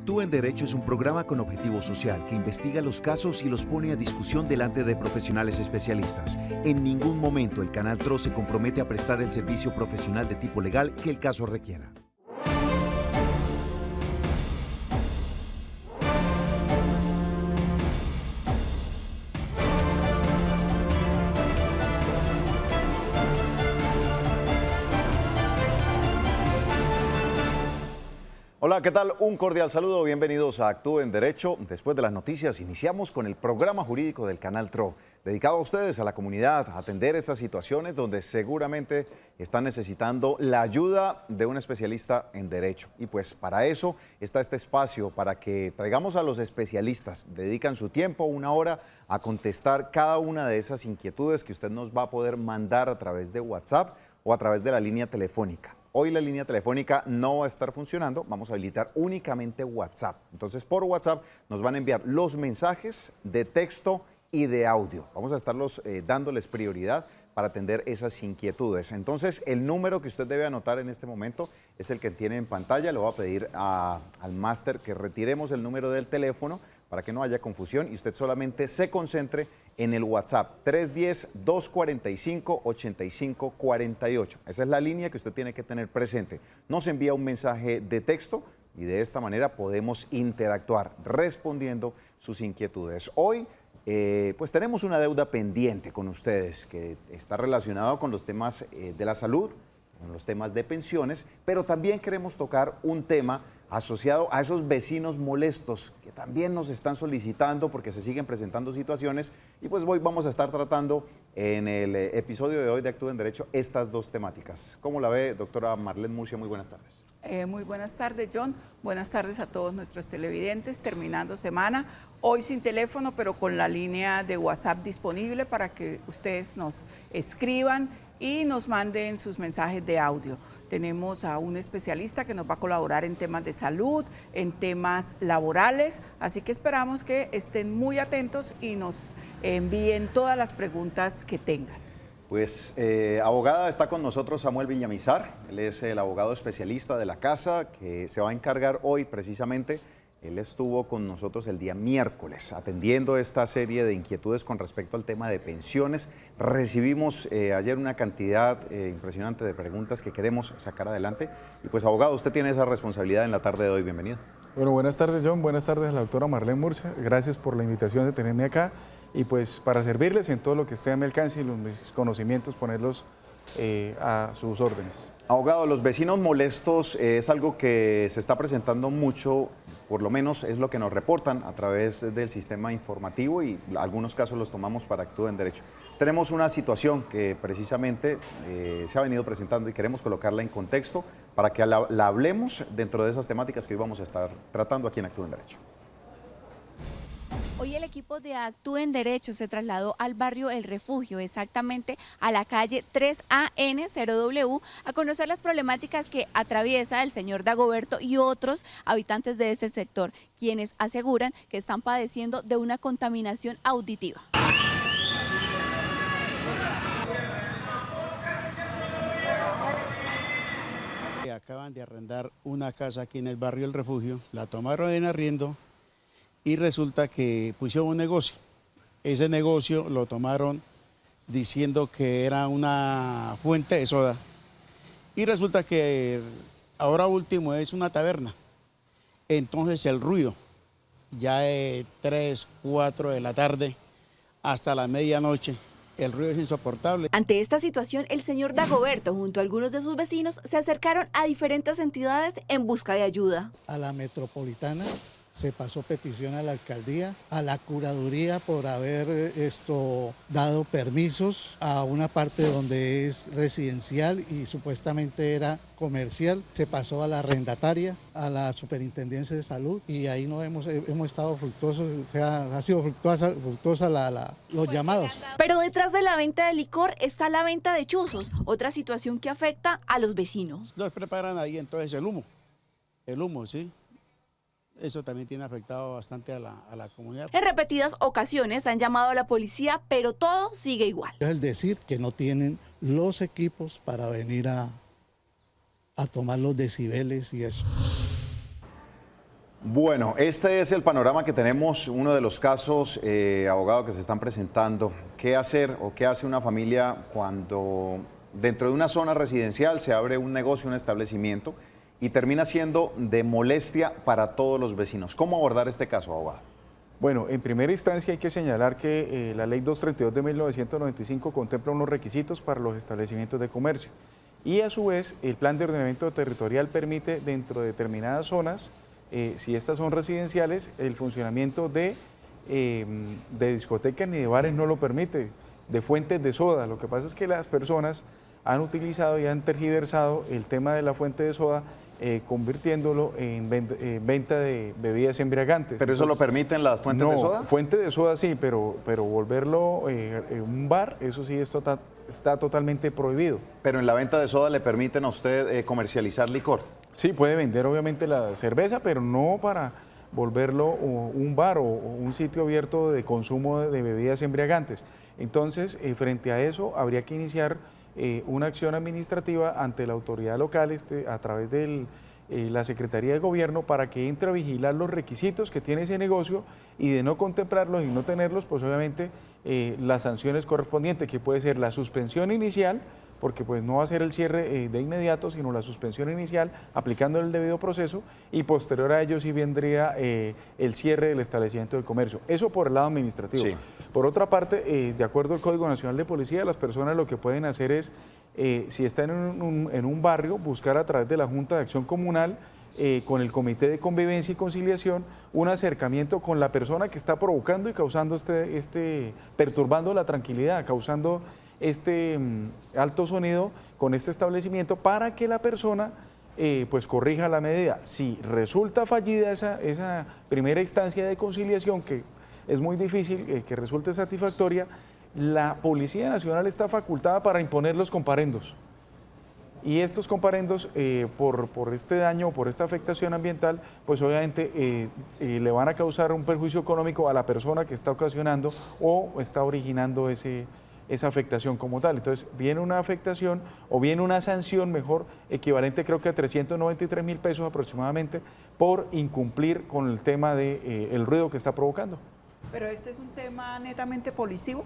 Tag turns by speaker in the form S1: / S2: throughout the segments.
S1: Tú en Derecho es un programa con objetivo social que investiga los casos y los pone a discusión delante de profesionales especialistas. En ningún momento el Canal TRO se compromete a prestar el servicio profesional de tipo legal que el caso requiera.
S2: Hola, ¿qué tal? Un cordial saludo, bienvenidos a Actúe en Derecho. Después de las noticias, iniciamos con el programa jurídico del Canal TRO, dedicado a ustedes, a la comunidad, a atender estas situaciones donde seguramente están necesitando la ayuda de un especialista en Derecho. Y pues para eso está este espacio, para que traigamos a los especialistas, dedican su tiempo, una hora, a contestar cada una de esas inquietudes que usted nos va a poder mandar a través de WhatsApp o a través de la línea telefónica. Hoy la línea telefónica no va a estar funcionando, vamos a habilitar únicamente WhatsApp. Entonces, por WhatsApp nos van a enviar los mensajes de texto y de audio. Vamos a estarlos dándoles prioridad para atender esas inquietudes. Entonces, el número que usted debe anotar en este momento es el que tiene en pantalla. Le voy a pedir al máster que retiremos el número del teléfono para que no haya confusión y usted solamente se concentre en el WhatsApp 310-245-8548. Esa es la línea que usted tiene que tener presente. Nos envía un mensaje de texto y de esta manera podemos interactuar respondiendo sus inquietudes. Hoy pues tenemos una deuda pendiente con ustedes que está relacionado con los temas de la salud, con los temas de pensiones, pero también queremos tocar un tema asociado a esos vecinos molestos que también nos están solicitando porque se siguen presentando situaciones y pues hoy vamos a estar tratando en el episodio de hoy de Actúe en Derecho estas dos temáticas. ¿Cómo la ve, doctora Marlene Murcia? Muy buenas tardes.
S3: Muy buenas tardes, John. Buenas tardes a todos nuestros televidentes. Terminando semana, hoy sin teléfono, pero con la línea de WhatsApp disponible para que ustedes nos escriban y nos manden sus mensajes de audio. Tenemos a un especialista que nos va a colaborar en temas de salud, en temas laborales, así que esperamos que estén muy atentos y nos envíen todas las preguntas que tengan.
S2: Pues abogada, está con nosotros Samuel Villamizar, él es el abogado especialista de la casa que se va a encargar hoy precisamente. Él estuvo con nosotros el día miércoles atendiendo esta serie de inquietudes con respecto al tema de pensiones. Recibimos ayer una cantidad impresionante de preguntas que queremos sacar adelante. Y pues abogado, usted tiene esa responsabilidad en la tarde de hoy. Bienvenido.
S4: Bueno, buenas tardes, John. Buenas tardes a la doctora Marlene Murcia. Gracias por la invitación de tenerme acá. Y pues para servirles en todo lo que esté a mi alcance y mis conocimientos, ponerlos a sus órdenes.
S2: Abogado, los vecinos molestos es algo que se está presentando mucho, por lo menos es lo que nos reportan a través del sistema informativo y algunos casos los tomamos para Actúe en Derecho. Tenemos una situación que precisamente se ha venido presentando y queremos colocarla en contexto para que la hablemos dentro de esas temáticas que hoy vamos a estar tratando aquí en Actúe en Derecho.
S5: Hoy el equipo de Actúe en Derecho se trasladó al barrio El Refugio, exactamente a la calle 3AN0W, a conocer las problemáticas que atraviesa el señor Dagoberto y otros habitantes de este sector, quienes aseguran que están padeciendo de una contaminación auditiva.
S6: Acaban de arrendar una casa aquí en el barrio El Refugio, la tomaron en arriendo y resulta que pusieron un negocio. Ese negocio lo tomaron diciendo que era una fuente de soda y resulta que ahora último es una taberna. Entonces el ruido, ya de 3, 4 de la tarde hasta la medianoche, el ruido es insoportable.
S5: Ante esta situación, el señor Dagoberto junto a algunos de sus vecinos se acercaron a diferentes entidades en busca de ayuda.
S7: A la metropolitana se pasó petición a la alcaldía, a la curaduría por haber dado permisos a una parte donde es residencial y supuestamente era comercial. Se pasó a la arrendataria, a la superintendencia de salud y ahí no hemos estado fructuosos, o sea, ha sido fructuosa los llamados.
S5: Pero detrás de la venta de licor está la venta de chuzos, otra situación que afecta a los vecinos.
S6: Los preparan ahí entonces el humo, sí. Eso también tiene afectado bastante a la comunidad.
S5: En repetidas ocasiones han llamado a la policía, pero todo sigue igual.
S7: Es el decir que no tienen los equipos para venir a tomar los decibeles y eso.
S2: Bueno, este es el panorama que tenemos, uno de los casos, abogado, que se están presentando. ¿Qué hacer o qué hace una familia cuando dentro de una zona residencial se abre un negocio, un establecimiento y termina siendo de molestia para todos los vecinos? ¿Cómo abordar este caso, abogado?
S4: Bueno, en primera instancia hay que señalar que la Ley 232 de 1995 contempla unos requisitos para los establecimientos de comercio y a su vez el Plan de Ordenamiento Territorial permite dentro de determinadas zonas, si estas son residenciales, el funcionamiento de discotecas ni de bares no lo permite, de fuentes de soda. Lo que pasa es que las personas han utilizado y han tergiversado el tema de la fuente de soda convirtiéndolo en venta de bebidas embriagantes.
S2: ¿Pero eso lo permiten las fuentes de soda?
S4: No, fuente de soda sí, pero volverlo un bar, eso sí está totalmente prohibido.
S2: Pero en la venta de soda le permiten a usted comercializar licor.
S4: Sí, puede vender obviamente la cerveza, pero no para volverlo un bar o un sitio abierto de consumo de bebidas embriagantes. Entonces, frente a eso, habría que iniciar una acción administrativa ante la autoridad local a través de la Secretaría de Gobierno para que entre a vigilar los requisitos que tiene ese negocio y de no contemplarlos y no tenerlos, pues obviamente las sanciones correspondientes, que puede ser la suspensión inicial, porque pues no va a ser el cierre de inmediato, sino la suspensión inicial, aplicando el debido proceso, y posterior a ello sí vendría el cierre del establecimiento de comercio. Eso por el lado administrativo. Sí. Por otra parte, de acuerdo al Código Nacional de Policía, las personas lo que pueden hacer es, si están en un barrio, buscar a través de la Junta de Acción Comunal, con el Comité de Convivencia y Conciliación, un acercamiento con la persona que está provocando y causando perturbando la tranquilidad, causando alto sonido con este establecimiento para que la persona pues corrija la medida. Si resulta fallida esa primera instancia de conciliación, que es muy difícil que resulte satisfactoria, la Policía Nacional está facultada para imponer los comparendos. Y estos comparendos, por este daño, por esta afectación ambiental, pues obviamente le van a causar un perjuicio económico a la persona que está ocasionando o está originando esa afectación como tal. Entonces, viene una afectación o viene una sanción, mejor, equivalente creo que a 393.000 pesos aproximadamente, por incumplir con el tema del ruido que está provocando.
S3: ¿Pero este es un tema netamente policivo?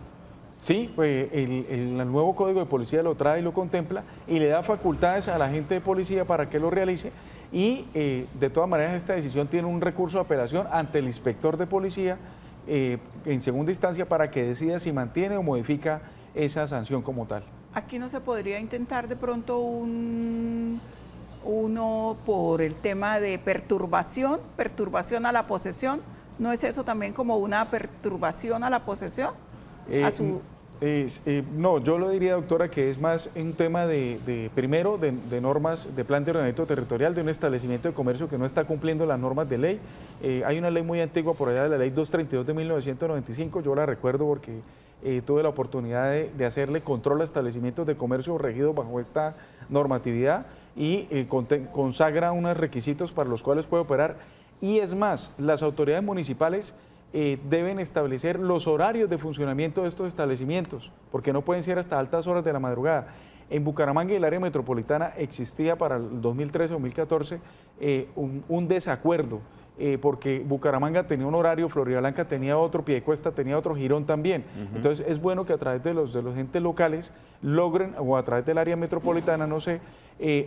S4: Sí, pues el nuevo Código de Policía lo trae y lo contempla y le da facultades a la gente de policía para que lo realice y de todas maneras esta decisión tiene un recurso de apelación ante el inspector de policía en segunda instancia para que decida si mantiene o modifica esa sanción como tal.
S3: Aquí no se podría intentar de pronto uno por el tema de perturbación a la posesión. ¿No es eso también como una perturbación a la posesión?
S4: No, yo lo diría, doctora, que es más un tema primero de normas de plan de ordenamiento territorial de un establecimiento de comercio que no está cumpliendo las normas de ley. Hay una ley muy antigua por allá de la Ley 232 de 1995, yo la recuerdo porque tuve la oportunidad de hacerle control a establecimientos de comercio regidos bajo esta normatividad y consagra unos requisitos para los cuales puede operar. Y es más, las autoridades municipales deben establecer los horarios de funcionamiento de estos establecimientos, porque no pueden ser hasta altas horas de la madrugada. En Bucaramanga y el área metropolitana existía para el 2013-2014 un desacuerdo, porque Bucaramanga tenía un horario, Floridablanca tenía otro, Piedecuesta tenía otro, Girón también. Entonces es bueno que a través de los entes locales logren, o a través del área metropolitana, no sé,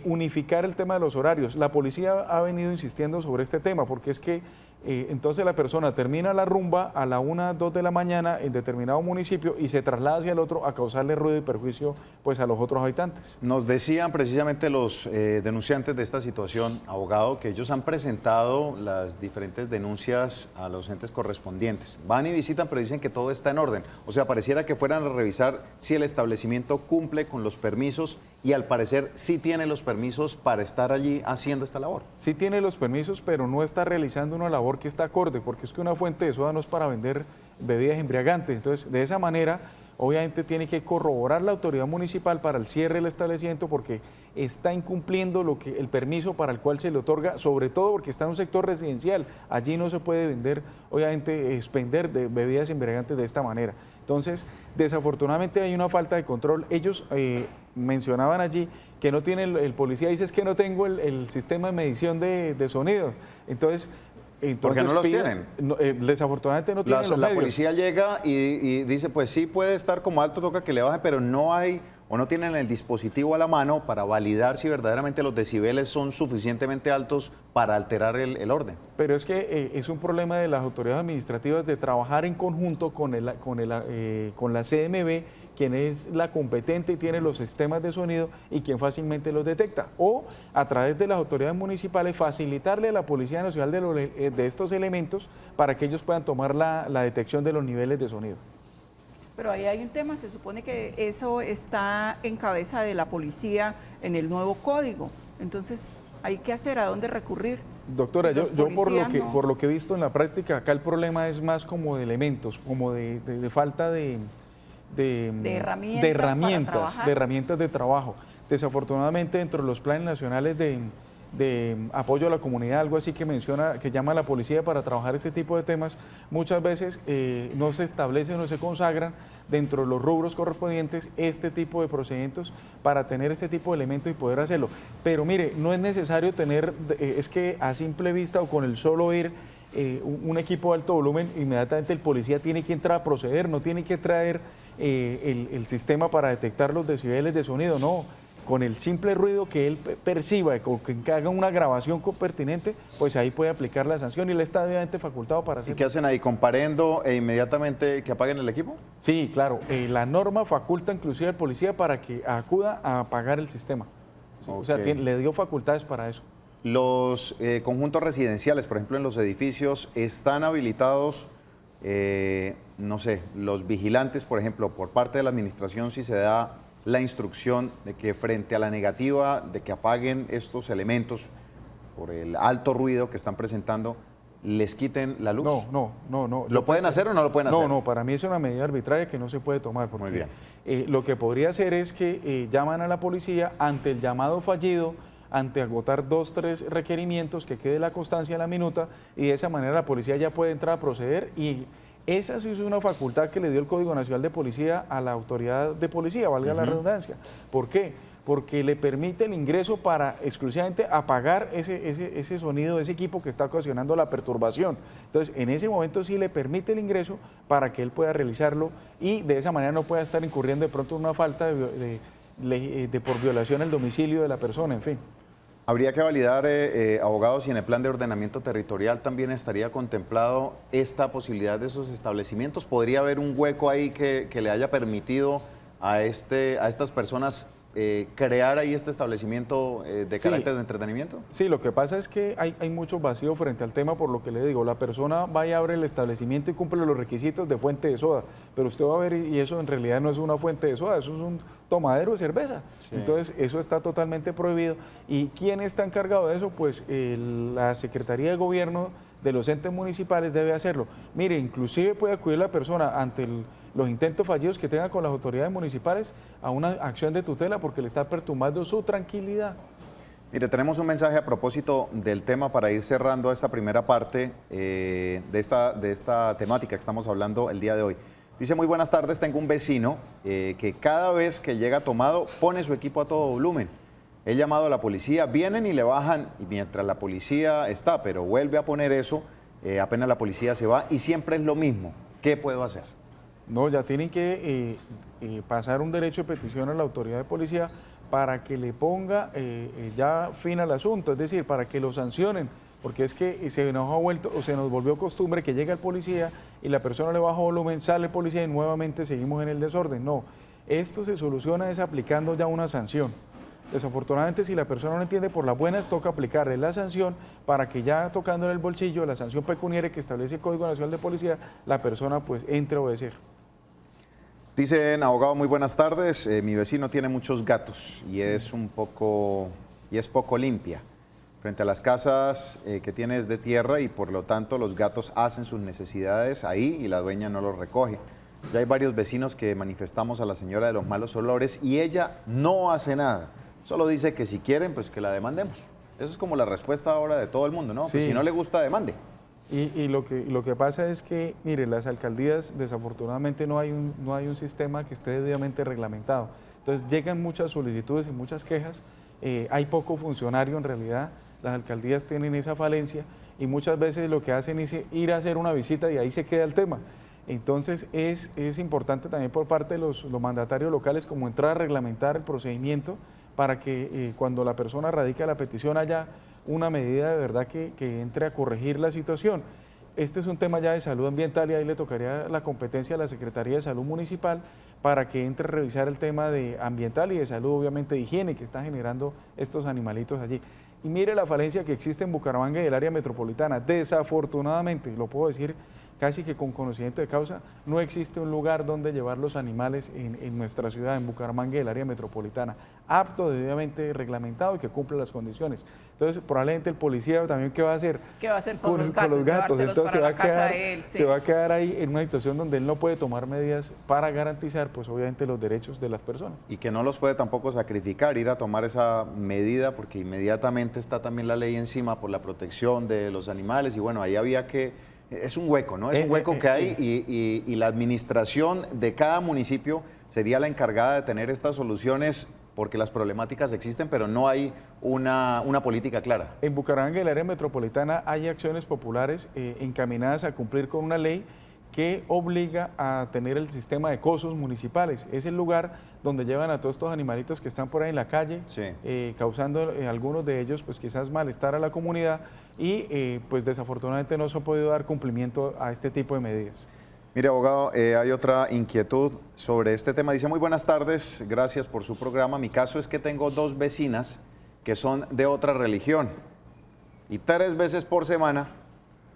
S4: unificar el tema de los horarios. La policía ha venido insistiendo sobre este tema, porque es que entonces la persona termina la rumba a la 1, 2 de la mañana en determinado municipio y se traslada hacia el otro a causarle ruido y perjuicio pues a los otros habitantes.
S2: Nos decían precisamente los denunciantes de esta situación, abogado, que ellos han presentado las diferentes denuncias a los entes correspondientes. Van y visitan, pero dicen que todo está en orden. O sea, pareciera que fueran a revisar si el establecimiento cumple con los permisos y al parecer sí tiene los permisos para estar allí haciendo esta labor.
S4: Sí tiene los permisos, pero no está realizando una labor que está acorde, porque es que una fuente de soda no es para vender bebidas embriagantes. Entonces, de esa manera, obviamente tiene que corroborar la autoridad municipal para el cierre del establecimiento porque está incumpliendo el permiso para el cual se le otorga, sobre todo porque está en un sector residencial. Allí no se puede vender, obviamente, expender de bebidas embriagantes de esta manera. Entonces, desafortunadamente hay una falta de control. Ellos mencionaban allí que no tiene el policía, dice es que no tengo el sistema de medición de sonido. Entonces, Entonces,
S2: porque no los tienen.
S4: Desafortunadamente no tienen los
S2: La
S4: medios.
S2: policía llega y dice, pues sí puede estar como alto, toca que le baje, pero no hay o no tienen el dispositivo a la mano para validar si verdaderamente los decibeles son suficientemente altos para alterar el orden.
S4: Pero es que es un problema de las autoridades administrativas de trabajar en conjunto con la CMB, quien es la competente y tiene los sistemas de sonido y quien fácilmente los detecta. O a través de las autoridades municipales facilitarle a la Policía Nacional de estos elementos para que ellos puedan tomar la detección de los niveles de sonido.
S3: Pero ahí hay un tema, se supone que eso está en cabeza de la policía en el nuevo código. Entonces, ¿hay que hacer? ¿A dónde recurrir?
S4: Doctora,
S3: Si los
S4: yo por
S3: policías
S4: por lo que he visto en la práctica, acá el problema es más como de elementos, como de falta de herramientas de trabajo. Desafortunadamente, dentro de los planes nacionales de apoyo a la comunidad, algo así que menciona, que llama a la policía para trabajar este tipo de temas, muchas veces no se establecen o se consagran dentro de los rubros correspondientes este tipo de procedimientos para tener este tipo de elementos y poder hacerlo. Pero mire, no es necesario tener, es que a simple vista o con el solo ir un equipo de alto volumen, inmediatamente el policía tiene que entrar a proceder, no tiene que traer el sistema para detectar los decibeles de sonido, no. Con el simple ruido que él perciba, o que haga una grabación pertinente, pues ahí puede aplicar la sanción y él está debidamente facultado para hacerlo.
S2: ¿Y qué hacen ahí? ¿Comparendo e inmediatamente que apaguen el equipo?
S4: Sí, claro. La norma faculta inclusive al policía para que acuda a apagar el sistema. Sí,
S2: Okay.
S4: O sea, le dio facultades para eso.
S2: Los conjuntos residenciales, por ejemplo, en los edificios, ¿están habilitados, no sé, los vigilantes, por ejemplo, por parte de la administración, si se da la instrucción de que frente a la negativa de que apaguen estos elementos por el alto ruido que están presentando, les quiten la luz?
S4: No.
S2: ¿Lo pueden hacer o no lo pueden hacer?
S4: No, para mí es una medida arbitraria que no se puede tomar. Porque,
S2: Muy bien.
S4: lo que podría hacer es que llaman a la policía ante el llamado fallido, ante agotar 2, 3 requerimientos, que quede la constancia en la minuta, y de esa manera la policía ya puede entrar a proceder. Y esa sí es una facultad que le dio el Código Nacional de Policía a la autoridad de policía, valga la redundancia. ¿Por qué? Porque le permite el ingreso para exclusivamente apagar ese sonido, ese equipo que está ocasionando la perturbación. Entonces, en ese momento sí le permite el ingreso para que él pueda realizarlo y de esa manera no pueda estar incurriendo de pronto en una falta por violación al domicilio de la persona, en fin.
S2: Habría que validar, abogados, y en el plan de ordenamiento territorial también estaría contemplado esta posibilidad de esos establecimientos. ¿Podría haber un hueco ahí que le haya permitido a estas personas crear ahí este establecimiento de carácter de entretenimiento?
S4: Sí, lo que pasa es que hay mucho vacío frente al tema, por lo que le digo, la persona va y abre el establecimiento y cumple los requisitos de fuente de soda, pero usted va a ver, y eso en realidad no es una fuente de soda, eso es un tomadero de cerveza. Sí. Entonces, eso está totalmente prohibido. ¿Y quién está encargado de eso? Pues la Secretaría de Gobierno de los entes municipales debe hacerlo. Mire, inclusive puede acudir la persona ante los intentos fallidos que tenga con las autoridades municipales a una acción de tutela porque le está perturbando su tranquilidad.
S2: Mire, tenemos un mensaje a propósito del tema para ir cerrando esta primera parte de esta temática que estamos hablando el día de hoy. Dice: muy buenas tardes, tengo un vecino que cada vez que llega tomado pone su equipo a todo volumen. He llamado a la policía, vienen y le bajan y mientras la policía está, pero vuelve a poner eso, apenas la policía se va y siempre es lo mismo. ¿Qué puedo hacer?
S4: No, ya tienen que pasar un derecho de petición a la autoridad de policía para que le ponga ya fin al asunto, es decir, para que lo sancionen, porque es que se nos ha vuelto o se nos volvió costumbre que llega el policía y la persona le baja volumen, sale el policía y nuevamente seguimos en el desorden. No, esto se soluciona es aplicando ya una sanción. Desafortunadamente, si la persona no entiende, por las buenas toca aplicarle la sanción para que ya tocándole el bolsillo, la sanción pecuniaria que establece el Código Nacional de Policía, la persona pues entre a obedecer.
S2: Dicen: abogado, muy buenas tardes. Mi vecino tiene muchos gatos y es poco limpia. Frente a las casas que tiene es de tierra y por lo tanto los gatos hacen sus necesidades ahí y la dueña no los recoge. Ya hay varios vecinos que manifestamos a la señora de los malos olores y ella no hace nada. Solo dice que si quieren, pues que la demandemos. Esa es como la respuesta ahora de todo el mundo, ¿no?
S4: Sí.
S2: Pues si no le gusta, demande.
S4: Y lo que pasa es que, mire, las alcaldías desafortunadamente no hay un sistema que esté debidamente reglamentado. Entonces llegan muchas solicitudes y muchas quejas, hay poco funcionario en realidad, las alcaldías tienen esa falencia y muchas veces lo que hacen es ir a hacer una visita y ahí se queda el tema. Entonces es importante también por parte de los mandatarios locales como entrar a reglamentar el procedimiento para que cuando la persona radica la petición haya una medida de verdad que entre a corregir la situación. Este es un tema ya de salud ambiental y ahí le tocaría la competencia a la Secretaría de Salud Municipal para que entre a revisar el tema de ambiental y de salud, obviamente de higiene que está generando estos animalitos allí. Y mire la falencia que existe en Bucaramanga y el área metropolitana. Desafortunadamente, lo puedo decir casi que con conocimiento de causa, no existe un lugar donde llevar los animales en nuestra ciudad, en Bucaramanga y el área metropolitana, apto, debidamente reglamentado y que cumple las condiciones. Entonces, probablemente el policía también, ¿qué va a hacer?
S3: ¿Qué va a hacer con los gatos?
S4: Entonces
S3: para la casa de él, sí.
S4: se va a quedar ahí en una situación donde él no puede tomar medidas para garantizar, pues obviamente, los derechos de las personas.
S2: Y que no los puede tampoco sacrificar, ir a tomar esa medida, porque inmediatamente está también la ley encima por la protección de los animales, y bueno, ahí había que... Es un hueco, ¿no? Es un hueco que hay y la administración de cada municipio sería la encargada de tener estas soluciones porque las problemáticas existen, pero no hay una política clara.
S4: En Bucaramanga y el área metropolitana hay acciones populares encaminadas a cumplir con una ley que obliga a tener el sistema de cosos municipales. Es el lugar donde llevan a todos estos animalitos que están por ahí en la calle,
S2: sí,
S4: causando algunos de ellos pues quizás malestar a la comunidad y pues desafortunadamente no se ha podido dar cumplimiento a este tipo de medidas.
S2: Mire, abogado, hay otra inquietud sobre este tema. Dice, muy buenas tardes, gracias por su programa. Mi caso es que tengo 2 vecinas que son de otra religión y 3 veces por semana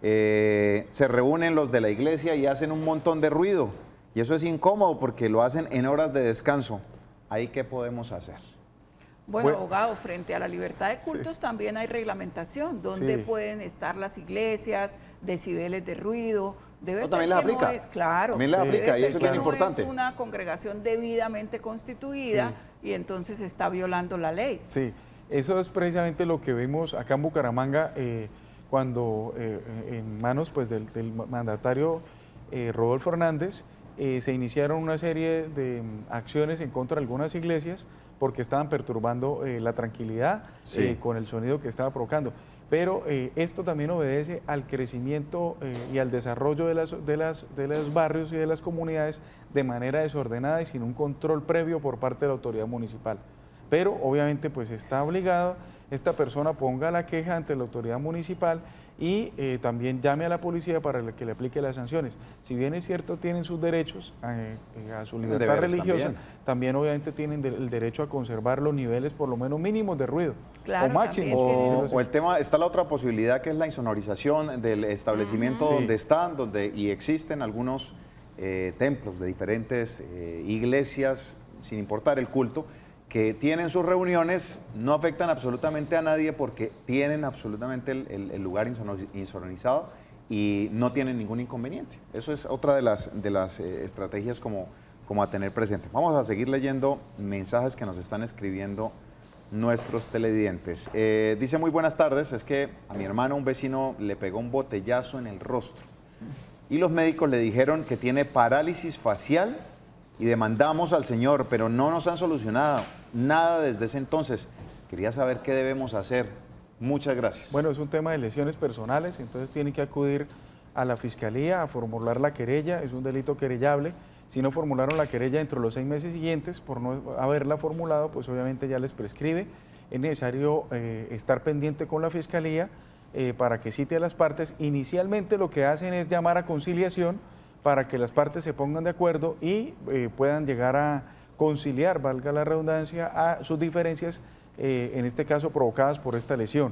S2: se reúnen los de la iglesia y hacen un montón de ruido. Y eso es incómodo porque lo hacen en horas de descanso. ¿Ahí qué podemos hacer?
S3: Bueno, abogado, frente a la libertad de cultos también hay reglamentación. ¿Dónde pueden estar las iglesias, decibeles de ruido? Debe ser
S2: también les
S3: que
S2: aplica.
S3: no es, claro,
S2: También les aplica, y eso es bien
S3: no
S2: importante.
S3: es una congregación debidamente constituida y entonces está violando la ley.
S4: Sí, eso es precisamente lo que vimos acá en Bucaramanga cuando en manos pues, del mandatario Rodolfo Hernández se iniciaron una serie de acciones en contra de algunas iglesias porque estaban perturbando la tranquilidad con el sonido que estaba provocando. Pero esto también obedece al crecimiento y al desarrollo de los barrios y de las comunidades de manera desordenada y sin un control previo por parte de la autoridad municipal. Pero obviamente pues está obligado, esta persona ponga la queja ante la autoridad municipal y también llame a la policía para que le aplique las sanciones. Si bien es cierto, tienen sus derechos a su libertad religiosa, también obviamente tienen el derecho a conservar los niveles por lo menos mínimos de ruido,
S3: claro,
S4: o máximos.
S2: O el tema, está la otra posibilidad que es la insonorización del establecimiento donde están, y existen algunos templos de diferentes iglesias, sin importar el culto, que tienen sus reuniones, no afectan absolutamente a nadie porque tienen absolutamente el lugar insonorizado y no tienen ningún inconveniente. Eso es otra de las estrategias como a tener presente. Vamos a seguir leyendo mensajes que nos están escribiendo nuestros televidentes. Dice, muy buenas tardes, es que a mi hermano un vecino le pegó un botellazo en el rostro y los médicos le dijeron que tiene parálisis facial y demandamos al señor, pero no nos han solucionado nada desde ese entonces. Quería saber qué debemos hacer. Muchas gracias.
S4: Bueno, es un tema de lesiones personales, entonces tiene que acudir a la fiscalía a formular la querella, es un delito querellable. Si no formularon la querella dentro de los 6 meses siguientes, por no haberla formulado, pues obviamente ya les prescribe. Es necesario estar pendiente con la fiscalía para que cite a las partes. Inicialmente lo que hacen es llamar a conciliación para que las partes se pongan de acuerdo y puedan llegar a conciliar, valga la redundancia, a sus diferencias, en este caso provocadas por esta lesión.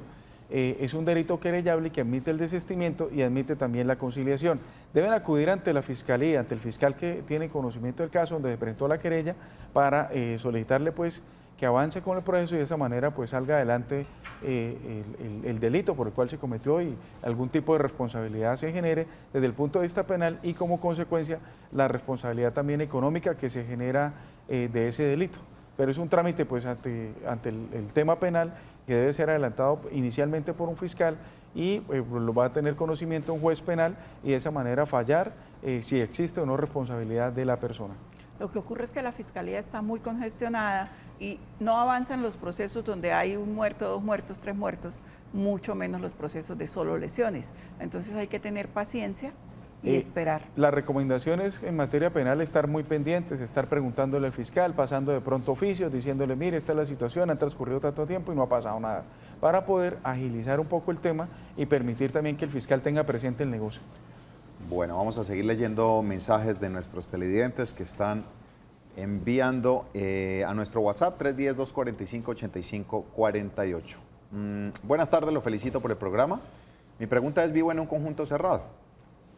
S4: Es un delito querellable que admite el desistimiento y admite también la conciliación. Deben acudir ante la fiscalía, ante el fiscal que tiene conocimiento del caso donde se presentó la querella para solicitarle pues que avance con el proceso y de esa manera pues salga adelante el delito por el cual se cometió y algún tipo de responsabilidad se genere desde el punto de vista penal y como consecuencia la responsabilidad también económica que se genera de ese delito. Pero es un trámite pues ante el tema penal que debe ser adelantado inicialmente por un fiscal y lo va a tener conocimiento un juez penal y de esa manera fallar si existe o no responsabilidad de la persona.
S3: Lo que ocurre es que la fiscalía está muy congestionada, y no avanzan los procesos donde hay un muerto, 2 muertos, 3 muertos, mucho menos los procesos de solo lesiones. Entonces hay que tener paciencia y esperar.
S4: La recomendación es en materia penal estar muy pendientes, estar preguntándole al fiscal, pasando de pronto oficios, diciéndole, mire, esta es la situación, ha transcurrido tanto tiempo y no ha pasado nada, para poder agilizar un poco el tema y permitir también que el fiscal tenga presente el negocio.
S2: Bueno, vamos a seguir leyendo mensajes de nuestros televidentes que están enviando a nuestro WhatsApp 310-245-8548. Buenas tardes, lo felicito por el programa. Mi pregunta es, vivo en un conjunto cerrado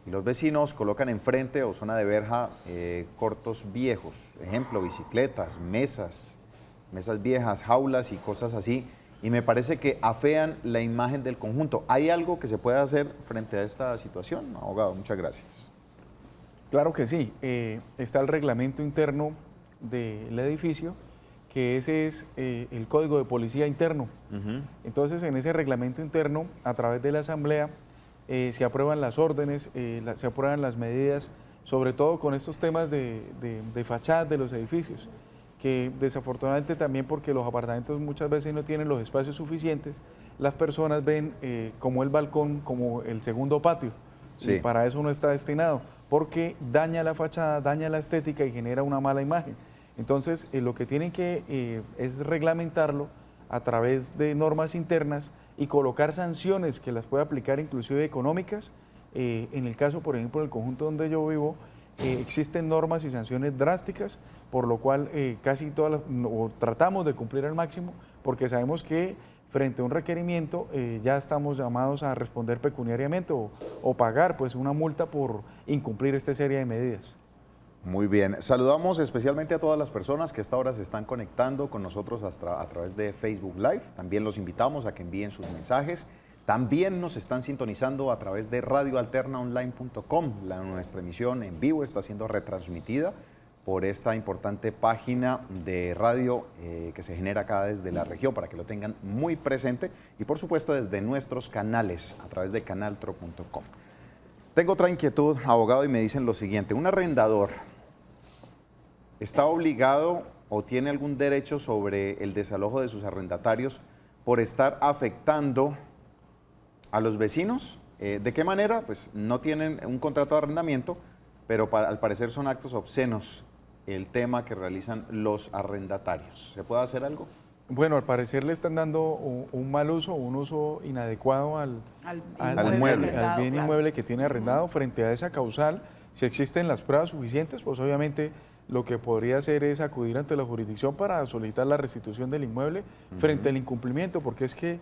S2: y los vecinos colocan enfrente o zona de verja cortos viejos, ejemplo, bicicletas, mesas viejas, jaulas y cosas así, y me parece que afean la imagen del conjunto. ¿Hay algo que se pueda hacer frente a esta situación? Abogado, muchas gracias.
S4: Claro que sí, está el reglamento interno del edificio, que ese es el código de policía interno. Entonces, en ese reglamento interno, a través de la asamblea, se aprueban las órdenes, se aprueban las medidas, sobre todo con estos temas de fachadas de los edificios, que desafortunadamente también porque los apartamentos muchas veces no tienen los espacios suficientes, las personas ven como el balcón como el segundo patio. Sí. Y para eso no está destinado, porque daña la fachada, daña la estética y genera una mala imagen. Entonces, lo que tienen que es reglamentarlo a través de normas internas y colocar sanciones que las pueda aplicar inclusive económicas. En el caso, por ejemplo, del conjunto donde yo vivo, existen normas y sanciones drásticas, por lo cual casi todas tratamos de cumplir al máximo, porque sabemos que frente a un requerimiento ya estamos llamados a responder pecuniariamente o pagar pues una multa por incumplir esta serie de medidas.
S2: Muy bien, saludamos especialmente a todas las personas que a esta hora se están conectando con nosotros a través de Facebook Live. También los invitamos a que envíen sus mensajes. También nos están sintonizando a través de radioalternaonline.com. Nuestra emisión en vivo está siendo retransmitida por esta importante página de radio que se genera acá desde la región, para que lo tengan muy presente, y por supuesto desde nuestros canales a través de canaltro.com. Tengo otra inquietud, abogado, y me dicen lo siguiente: un arrendador ¿está obligado o tiene algún derecho sobre el desalojo de sus arrendatarios por estar afectando a los vecinos? ¿De qué manera? Pues no tienen un contrato de arrendamiento, pero al parecer son actos obscenos el tema que realizan los arrendatarios. ¿Se puede hacer algo?
S4: Bueno, al parecer le están dando un mal uso, un uso inadecuado al bien inmueble que tiene arrendado. Frente a esa causal, si existen las pruebas suficientes, pues obviamente lo que podría hacer es acudir ante la jurisdicción para solicitar la restitución del inmueble frente al incumplimiento, porque es que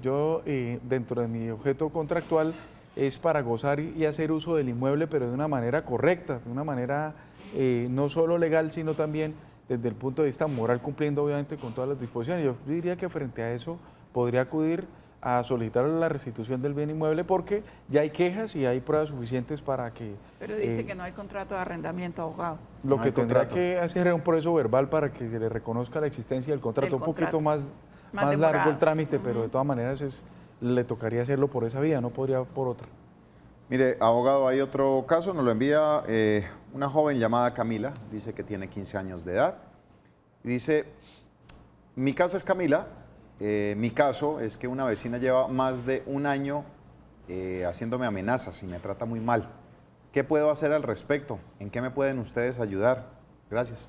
S4: yo dentro de mi objeto contractual es para gozar y hacer uso del inmueble, pero de una manera correcta, de una manera no solo legal, sino también desde el punto de vista moral, cumpliendo obviamente con todas las disposiciones. Yo diría que frente a eso podría acudir a solicitar la restitución del bien inmueble, porque ya hay quejas y hay pruebas suficientes para que...
S3: Pero dice que no hay contrato de arrendamiento, abogado.
S4: Lo que tendrá que hacer es un proceso verbal para que se le reconozca la existencia del contrato. Un poquito más largo el trámite, pero de todas maneras le tocaría hacerlo por esa vía, no podría por otra.
S2: Mire, abogado, hay otro caso, nos lo envía una joven llamada Camila, dice que tiene 15 años de edad. Dice, mi caso es Camila, mi caso es que una vecina lleva más de un año haciéndome amenazas y me trata muy mal. ¿Qué puedo hacer al respecto? ¿En qué me pueden ustedes ayudar? Gracias.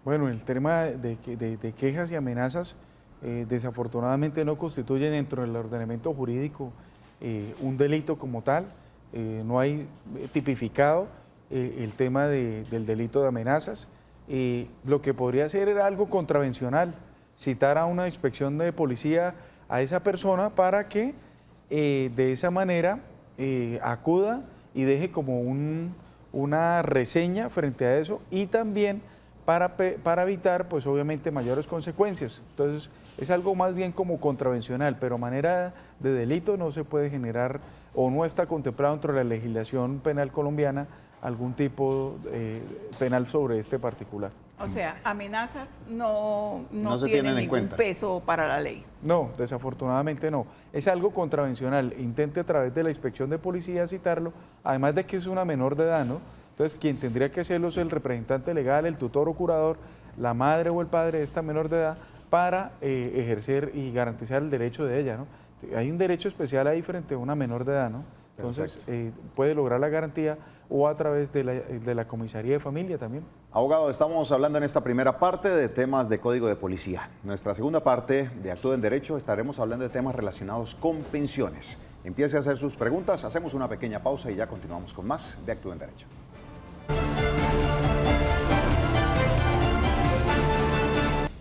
S4: Bueno, el tema de quejas y amenazas desafortunadamente no constituyen dentro del ordenamiento jurídico un delito como tal. No hay tipificado el tema del delito de amenazas. Lo que podría ser era algo contravencional, citar a una inspección de policía a esa persona para que de esa manera acuda y deje como una reseña frente a eso, y también para evitar pues obviamente mayores consecuencias. Entonces es algo más bien como contravencional, pero manera de delito no se puede generar o no está contemplado dentro de la legislación penal colombiana algún tipo penal sobre este particular.
S3: O sea, amenazas no
S2: se
S3: tienen ningún peso para la ley.
S4: No, desafortunadamente no. Es algo contravencional. Intente a través de la inspección de policía citarlo, además de que es una menor de edad, ¿no? Entonces, quien tendría que hacerlo es el representante legal, el tutor o curador, la madre o el padre de esta menor de edad para ejercer y garantizar el derecho de ella, ¿no? Hay un derecho especial ahí frente a una menor de edad, ¿no? Entonces puede lograr la garantía o a través de la comisaría de familia también.
S2: Abogado, estamos hablando en esta primera parte de temas de Código de Policía. Nuestra segunda parte de Actúe en Derecho estaremos hablando de temas relacionados con pensiones. Empiece a hacer sus preguntas, hacemos una pequeña pausa y ya continuamos con más de Actúe en Derecho.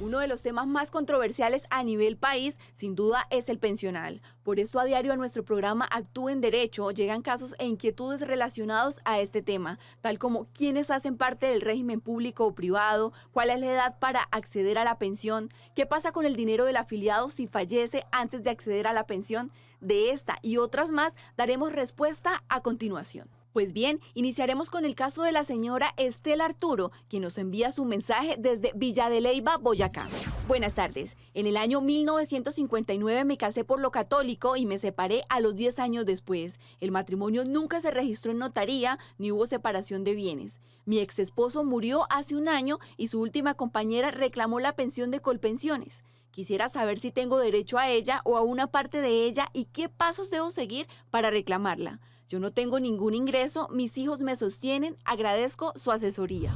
S8: Uno de los temas más controversiales a nivel país, sin duda, es el pensional. Por eso a diario a nuestro programa Actúe en Derecho llegan casos e inquietudes relacionados a este tema, tal como quiénes hacen parte del régimen público o privado, cuál es la edad para acceder a la pensión, qué pasa con el dinero del afiliado si fallece antes de acceder a la pensión. De esta y otras más daremos respuesta a continuación. Pues bien, iniciaremos con el caso de la señora Estela Arturo, quien nos envía su mensaje desde Villa de Leyva, Boyacá. Buenas tardes. En el año 1959 me casé por lo católico y me separé a los 10 años después. El matrimonio nunca se registró en notaría ni hubo separación de bienes. Mi ex esposo murió hace un año y su última compañera reclamó la pensión de Colpensiones. Quisiera saber si tengo derecho a ella o a una parte de ella y qué pasos debo seguir para reclamarla. Yo no tengo ningún ingreso, mis hijos me sostienen, agradezco su asesoría.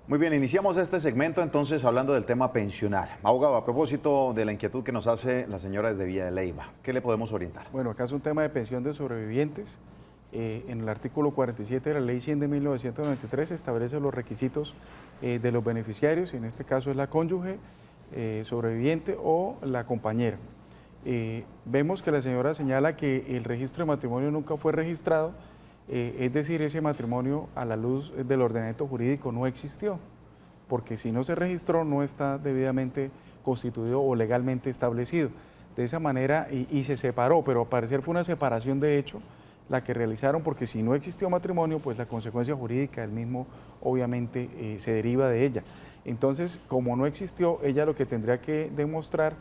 S2: Muy bien, iniciamos este segmento entonces hablando del tema pensional. Abogado, a propósito de la inquietud que nos hace la señora desde Villa de Leyva, ¿qué le podemos orientar?
S4: Bueno, acá es un tema de pensión de sobrevivientes. En el artículo 47 de la Ley 100 de 1993 establece los requisitos de los beneficiarios, en este caso es la cónyuge, sobreviviente o la compañera. Vemos que la señora señala que el registro de matrimonio nunca fue registrado, es decir, ese matrimonio a la luz del ordenamiento jurídico no existió, porque si no se registró no está debidamente constituido o legalmente establecido. De esa manera, y se separó, pero al parecer fue una separación de hecho la que realizaron, porque si no existió matrimonio, pues la consecuencia jurídica del mismo obviamente se deriva de ella. Entonces, como no existió, ella lo que tendría que demostrar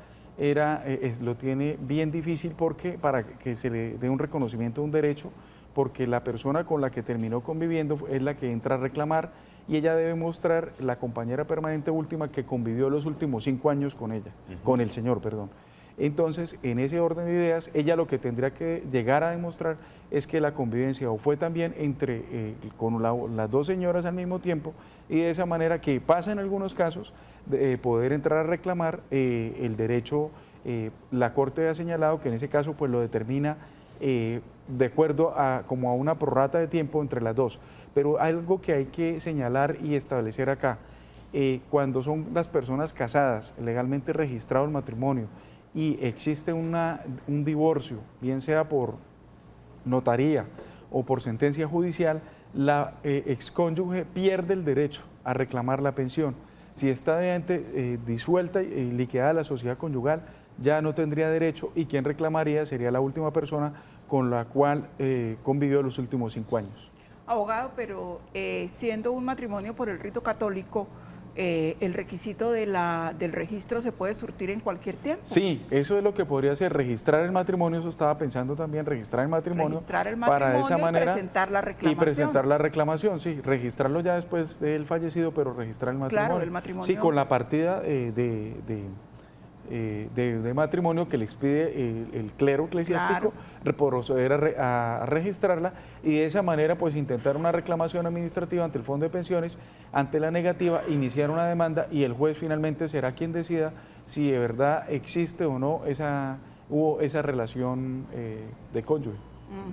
S4: lo tiene bien difícil porque para que se le dé un reconocimiento de un derecho, porque la persona con la que terminó conviviendo es la que entra a reclamar y ella debe mostrar, la compañera permanente última, que convivió los últimos 5 años con ella, con el señor, perdón. Entonces, en ese orden de ideas, ella lo que tendría que llegar a demostrar es que la convivencia o fue también con las dos señoras al mismo tiempo, y de esa manera que pasa en algunos casos de poder entrar a reclamar el derecho. La Corte ha señalado que en ese caso pues lo determina de acuerdo a una prorrata de tiempo entre las dos. Pero algo que hay que señalar y establecer acá, cuando son las personas casadas, legalmente registrado el matrimonio, y existe un divorcio, bien sea por notaría o por sentencia judicial, la excónyuge pierde el derecho a reclamar la pensión. Si está disuelta y liquidada la sociedad conyugal, ya no tendría derecho, y quien reclamaría sería la última persona con la cual convivió los últimos 5 años.
S3: Abogado, pero siendo un matrimonio por el rito católico, ¿el requisito del registro se puede surtir en cualquier tiempo?
S4: Sí, eso es lo que podría ser, registrar el matrimonio. Eso estaba pensando también, registrar el matrimonio para de esa manera,
S3: y presentar la reclamación.
S4: Y presentar la reclamación, sí, registrarlo ya después del fallecido, pero registrar el matrimonio.
S3: Claro, el matrimonio.
S4: Sí, con la partida de matrimonio que le expide el clero eclesiástico, claro, proceder a registrarla y de esa manera pues intentar una reclamación administrativa ante el Fondo de Pensiones. Ante la negativa, iniciar una demanda y el juez finalmente será quien decida si de verdad existe o no hubo esa relación de cónyuge.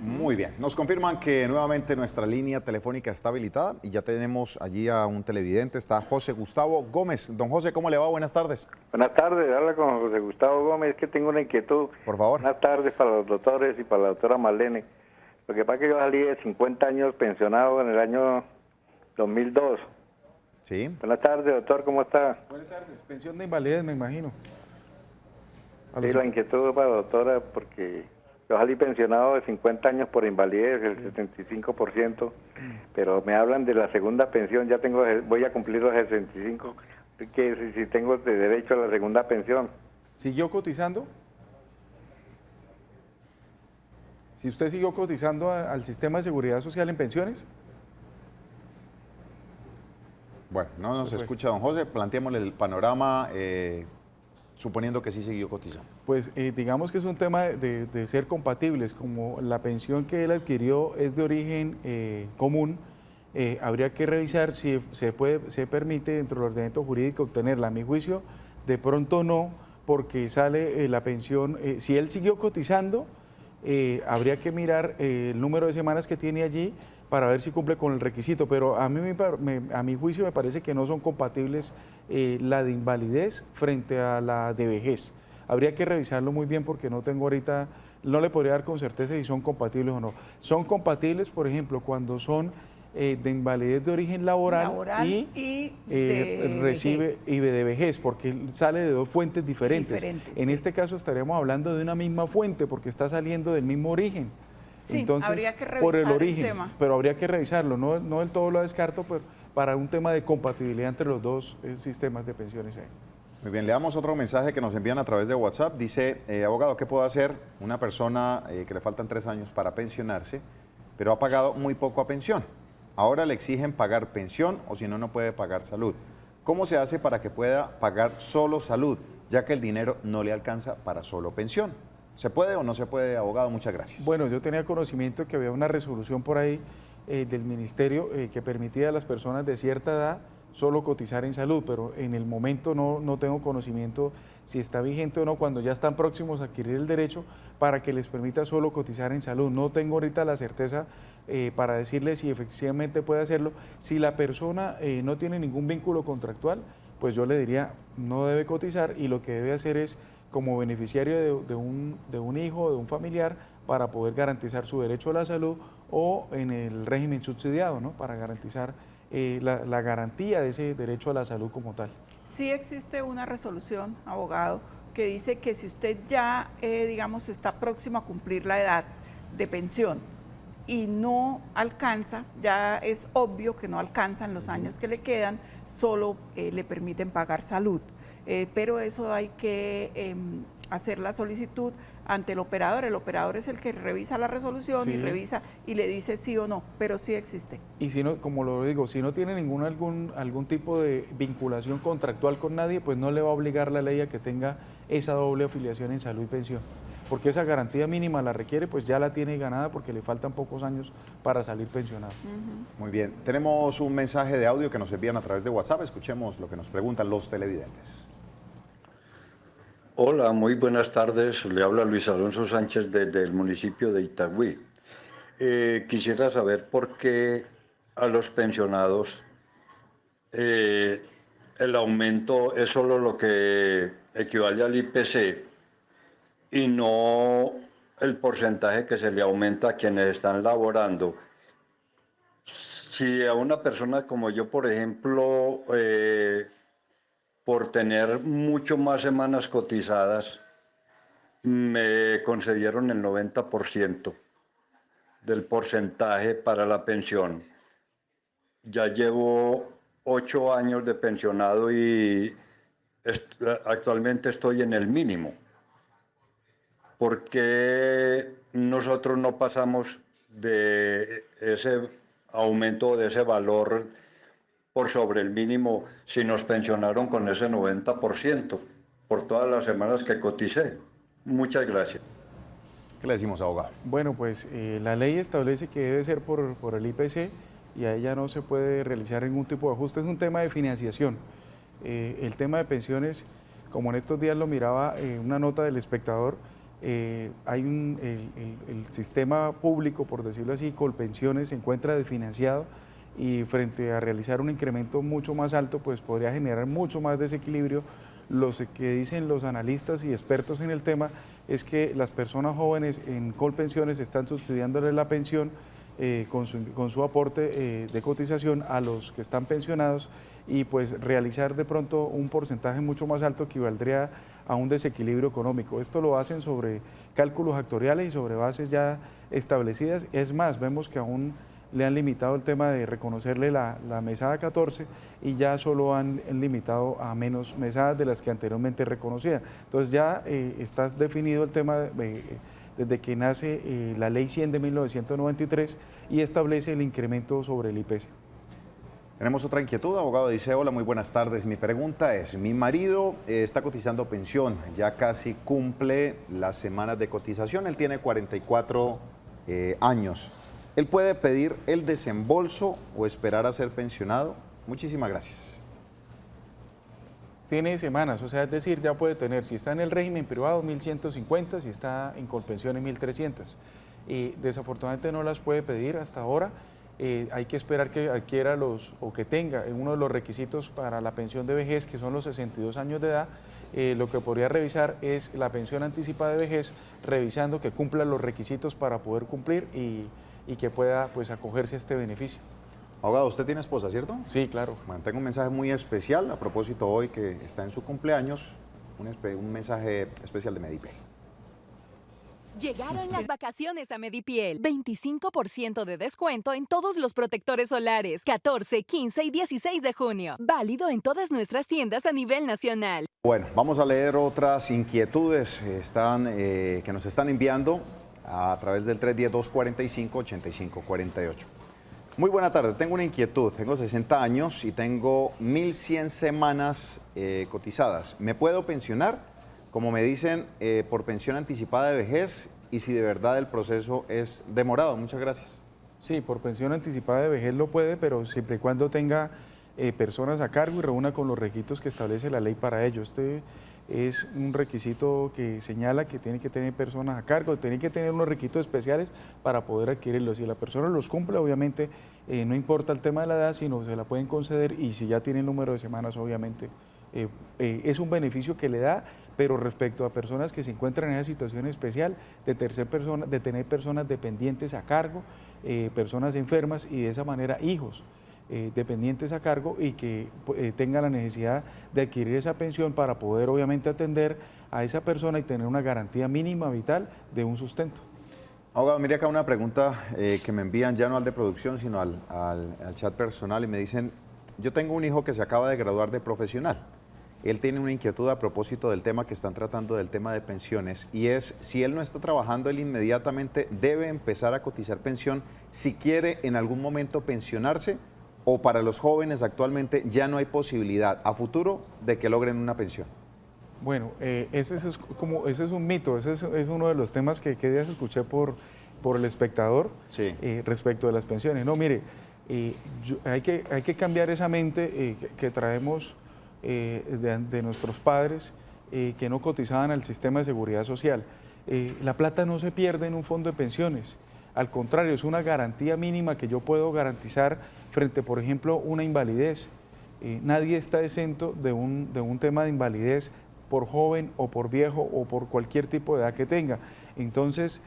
S2: Muy bien, nos confirman que nuevamente nuestra línea telefónica está habilitada y ya tenemos allí a un televidente, está José Gustavo Gómez. Don José, ¿cómo le va? Buenas tardes.
S9: Buenas tardes, habla con José Gustavo Gómez, es que tengo una inquietud.
S2: Por favor.
S9: Buenas tardes para los doctores y para la doctora Marlene. Lo que pasa es que yo salí de 50 años pensionado en el año 2002.
S2: Sí.
S9: Buenas tardes, doctor, ¿cómo está?
S4: Buenas tardes, pensión de invalidez, me imagino.
S9: Sí, la inquietud para la doctora, porque yo salí pensionado de 50 años por invalidez, el 75%, pero me hablan de la segunda pensión, voy a cumplir los 65, que si tengo de derecho a la segunda pensión.
S4: ¿Siguió cotizando? Si usted siguió cotizando al sistema de seguridad social en pensiones.
S2: Bueno, no nos escucha don José, planteémosle el panorama, suponiendo que sí siguió cotizando.
S4: Pues digamos que es un tema de ser compatibles, como la pensión que él adquirió es de origen común, habría que revisar si se permite dentro del ordenamiento jurídico obtenerla. A mi juicio, de pronto no, porque sale la pensión, si él siguió cotizando, habría que mirar el número de semanas que tiene allí para ver si cumple con el requisito, pero a mi juicio me parece que no son compatibles la de invalidez frente a la de vejez. Habría que revisarlo muy bien porque no tengo ahorita, no le podría dar con certeza si son compatibles o no. Son compatibles, por ejemplo, cuando son de invalidez de origen laboral y de vejez, porque sale de dos fuentes diferentes. En este caso estaríamos hablando de una misma fuente porque está saliendo del mismo origen.
S3: Sí,
S4: entonces,
S3: habría que revisar
S4: por el origen,
S3: tema.
S4: pero habría que revisarlo, no del todo lo descarto, pero para un tema de compatibilidad entre los dos sistemas de pensiones.
S2: Muy bien, le damos otro mensaje que nos envían a través de WhatsApp. Dice, abogado, ¿qué puede hacer una persona que le faltan 3 años para pensionarse, pero ha pagado muy poco a pensión? Ahora le exigen pagar pensión o si no, no puede pagar salud. ¿Cómo se hace para que pueda pagar solo salud, ya que el dinero no le alcanza para solo pensión? ¿Se puede o no se puede, abogado? Muchas gracias.
S4: Bueno, yo tenía conocimiento que había una resolución por ahí del ministerio que permitía a las personas de cierta edad solo cotizar en salud, pero en el momento no tengo conocimiento si está vigente o no cuando ya están próximos a adquirir el derecho para que les permita solo cotizar en salud. No tengo ahorita la certeza para decirle si efectivamente puede hacerlo. Si la persona no tiene ningún vínculo contractual, pues yo le diría no debe cotizar y lo que debe hacer es como beneficiario de un hijo o de un familiar para poder garantizar su derecho a la salud o en el régimen subsidiado, ¿no? Para garantizar la garantía de ese derecho a la salud como tal.
S3: Sí existe una resolución, abogado, que dice que si usted ya, digamos, está próximo a cumplir la edad de pensión y no alcanza, ya es obvio que no alcanzan los años que le quedan, solo le permiten pagar salud. Pero eso hay que hacer la solicitud ante el operador. El operador es el que revisa la resolución y revisa y le dice sí o no, pero sí existe.
S4: Y si no, como lo digo, si no tiene algún tipo de vinculación contractual con nadie, pues no le va a obligar la ley a que tenga esa doble afiliación en salud y pensión. Porque esa garantía mínima la requiere, pues ya la tiene ganada porque le faltan pocos años para salir pensionado.
S2: Muy bien, tenemos un mensaje de audio que nos envían a través de WhatsApp. Escuchemos lo que nos preguntan los televidentes.
S10: Hola, muy buenas tardes. Le habla Luis Alonso Sánchez desde el municipio de Itagüí. Quisiera saber por qué a los pensionados el aumento es solo lo que equivale al IPC y no el porcentaje que se le aumenta a quienes están laborando. Si a una persona como yo, por ejemplo, por tener mucho más semanas cotizadas, me concedieron el 90% del porcentaje para la pensión. Ya llevo 8 años de pensionado y actualmente estoy en el mínimo. ¿Por qué nosotros no pasamos de ese aumento, de ese valor por sobre el mínimo si nos pensionaron con ese 90% por todas las semanas que coticé? Muchas gracias.
S2: ¿Qué le decimos, abogado?
S4: Bueno, pues la ley establece que debe ser por el IPC y a ella no se puede realizar ningún tipo de ajuste. Es un tema de financiación. El tema de pensiones, como en estos días lo miraba una nota del Espectador, hay el sistema público, por decirlo así, Colpensiones, se encuentra desfinanciado y frente a realizar un incremento mucho más alto, pues podría generar mucho más desequilibrio. Lo que dicen los analistas y expertos en el tema es que las personas jóvenes en Colpensiones están subsidiándole la pensión con su aporte de cotización a los que están pensionados y pues realizar de pronto un porcentaje mucho más alto equivaldría a un desequilibrio económico. Esto lo hacen sobre cálculos actuariales y sobre bases ya establecidas. Es más, vemos que aún le han limitado el tema de reconocerle la mesada 14 y ya solo han limitado a menos mesadas de las que anteriormente reconocían. Entonces ya está definido el tema desde que nace la Ley 100 de 1993 y establece el incremento sobre el IPC.
S2: Tenemos otra inquietud, abogado dice, hola, muy buenas tardes. Mi pregunta es, mi marido está cotizando pensión, ya casi cumple las semanas de cotización, él tiene 44 años. ¿Él puede pedir el desembolso o esperar a ser pensionado? Muchísimas gracias.
S4: Tiene semanas, o sea, es decir, ya puede tener, si está en el régimen privado, 1.150, si está en Colpensiones, 1.300. Desafortunadamente no las puede pedir hasta ahora. Hay que esperar que adquiera o que tenga uno de los requisitos para la pensión de vejez, que son los 62 años de edad. Lo que podría revisar es la pensión anticipada de vejez, revisando que cumpla los requisitos para poder cumplir y que pueda pues acogerse a este beneficio.
S2: Abogado, usted tiene esposa, ¿cierto?
S4: Sí, claro.
S2: Bueno, tengo un mensaje muy especial a propósito hoy que está en su cumpleaños, un mensaje especial de Medipiel.
S11: Llegaron las vacaciones a Medipiel. 25% de descuento en todos los protectores solares. 14, 15 y 16 de junio. Válido en todas nuestras tiendas a nivel nacional.
S2: Bueno, vamos a leer otras inquietudes que nos están enviando a través del 310-245-8548. Muy buena tarde, tengo una inquietud. Tengo 60 años y tengo 1.100 semanas cotizadas. ¿Me puedo pensionar? Como me dicen, por pensión anticipada de vejez, y si de verdad el proceso es demorado. Muchas gracias.
S4: Sí, por pensión anticipada de vejez lo puede, pero siempre y cuando tenga personas a cargo y reúna con los requisitos que establece la ley para ello. Este es un requisito que señala que tiene que tener personas a cargo, tiene que tener unos requisitos especiales para poder adquirirlos. Si la persona los cumple, obviamente no importa el tema de la edad, sino se la pueden conceder, y si ya tiene el número de semanas, obviamente es un beneficio que le da, pero respecto a personas que se encuentran en esa situación especial de tener personas dependientes a cargo, personas enfermas y de esa manera hijos dependientes a cargo, y que tengan la necesidad de adquirir esa pensión para poder obviamente atender a esa persona y tener una garantía mínima vital de un sustento.
S2: Abogado, mire acá una pregunta que me envían ya no al de producción, sino al chat personal, y me dicen, yo tengo un hijo que se acaba de graduar de profesional. Él tiene una inquietud a propósito del tema que están tratando, del tema de pensiones, y es, si él no está trabajando, él inmediatamente debe empezar a cotizar pensión si quiere en algún momento pensionarse, o para los jóvenes actualmente ya no hay posibilidad a futuro de que logren una pensión.
S4: Bueno, ese es un mito, ese es uno de los temas que días escuché por El Espectador, sí, respecto de las pensiones. No, mire, hay que cambiar esa mente que traemos de nuestros padres que no cotizaban al sistema de seguridad social. La plata no se pierde en un fondo de pensiones, al contrario, es una garantía mínima que yo puedo garantizar frente, por ejemplo, una invalidez. Nadie está exento de un tema de invalidez, por joven o por viejo o por cualquier tipo de edad que tenga. Entonces,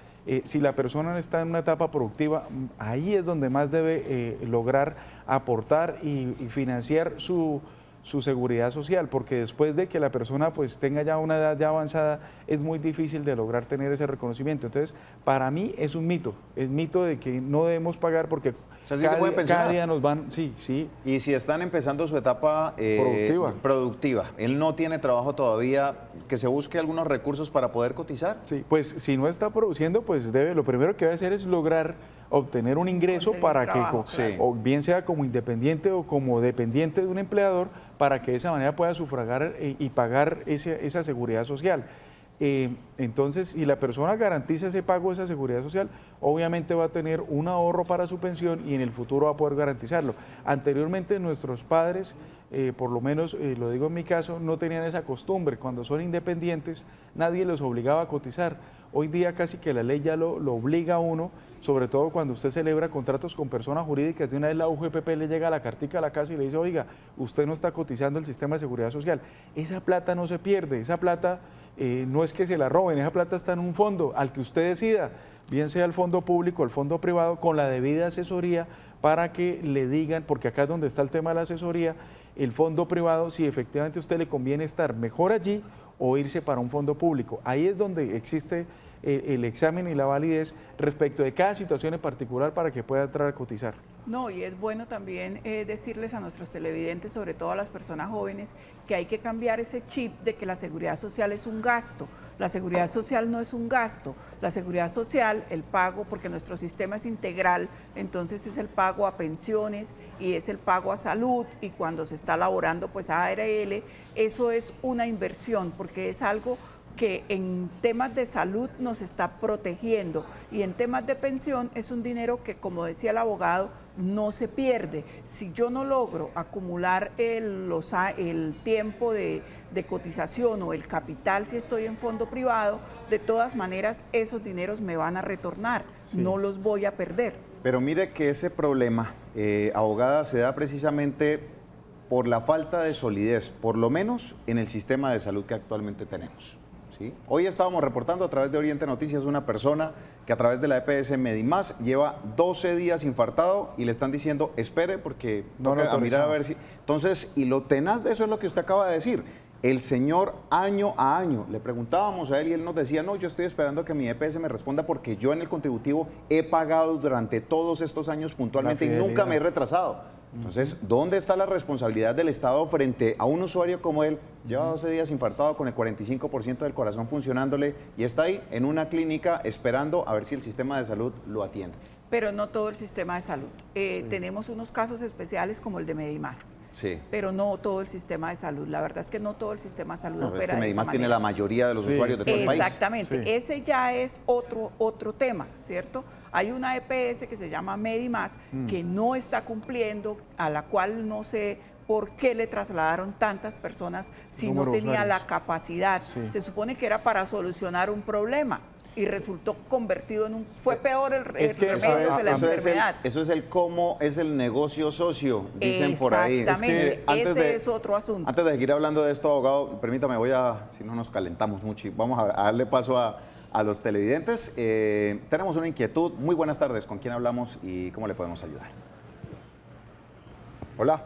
S4: si la persona está en una etapa productiva, ahí es donde más debe lograr aportar y financiar su seguridad social, porque después de que la persona pues tenga ya una edad ya avanzada, es muy difícil de lograr tener ese reconocimiento. Entonces, para mí es un mito de que no debemos pagar, porque cada día nos van, sí.
S2: Y si están empezando su etapa productiva, él no tiene trabajo todavía, que se busque algunos recursos para poder cotizar.
S4: Sí, pues si no está produciendo, pues lo primero que debe hacer es lograr obtener un ingreso para trabajo, que, o bien sea como independiente o como dependiente de un empleador, para que de esa manera pueda sufragar y pagar esa seguridad social. Entonces, si la persona garantiza ese pago de esa seguridad social, obviamente va a tener un ahorro para su pensión y en el futuro va a poder garantizarlo. Anteriormente nuestros padres, por lo menos lo digo en mi caso, no tenían esa costumbre. Cuando son independientes, nadie los obligaba a cotizar. Hoy día casi que la ley ya lo obliga a uno, sobre todo cuando usted celebra contratos con personas jurídicas. De una vez la UGPP le llega la cartica a la casa y le dice, oiga, usted no está cotizando el sistema de seguridad social. Esa plata no se pierde, esa plata no es que se la roben, esa plata está en un fondo al que usted decida, bien sea el fondo público o el fondo privado, con la debida asesoría para que le digan, porque acá es donde está el tema de la asesoría, el fondo privado, si efectivamente a usted le conviene estar mejor allí o irse para un fondo público. Ahí es donde existe el examen y la validez respecto de cada situación en particular para que pueda entrar a cotizar.
S3: No, y es bueno también decirles a nuestros televidentes, sobre todo a las personas jóvenes, que hay que cambiar ese chip de que la seguridad social es un gasto. La seguridad social no es un gasto. La seguridad social, el pago, porque nuestro sistema es integral, entonces es el pago a pensiones y es el pago a salud, y cuando se está laborando pues a ARL, eso es una inversión, porque es algo que en temas de salud nos está protegiendo, y en temas de pensión es un dinero que, como decía el abogado, no se pierde. Si yo no logro acumular el tiempo de cotización o el capital, si estoy en fondo privado, de todas maneras esos dineros me van a retornar, no los voy a perder.
S2: Pero mire que ese problema, abogada, se da precisamente por la falta de solidez, por lo menos en el sistema de salud que actualmente tenemos. ¿Sí? Hoy estábamos reportando a través de Oriente Noticias una persona que a través de la EPS Medimás lleva 12 días infartado y le están diciendo espere porque
S4: no
S2: toca
S4: lo
S2: mirar a ver si... Entonces, y lo tenaz de eso es lo que usted acaba de decir. El señor año a año, le preguntábamos a él y él nos decía, no, yo estoy esperando que mi EPS me responda porque yo en el contributivo he pagado durante todos estos años puntualmente y nunca me he retrasado. Entonces, ¿dónde está la responsabilidad del Estado frente a un usuario como él? Lleva 12 días infartado con el 45% del corazón funcionándole y está ahí en una clínica esperando a ver si el sistema de salud lo atiende.
S3: Pero no todo el sistema de salud. Tenemos unos casos especiales como el de Medimás, pero no todo el sistema de salud. La verdad es que no todo el sistema de salud opera de esa manera.
S2: Medimás tiene la mayoría de los usuarios de todo el país.
S3: Exactamente, ese ya es otro tema, ¿cierto? Hay una EPS que se llama Medimás que no está cumpliendo, a la cual no sé por qué le trasladaron tantas personas si no tenía la capacidad. Se supone que era para solucionar un problema y resultó convertido en fue peor el remedio de la enfermedad.
S2: Eso es cómo es el negocio socio, dicen por ahí.
S3: Exactamente, ese es otro asunto.
S2: Antes de seguir hablando de esto, abogado, permítame, si no nos calentamos mucho, vamos a darle paso a los televidentes. Tenemos una inquietud. Muy buenas tardes, ¿con quién hablamos y cómo le podemos ayudar? Hola.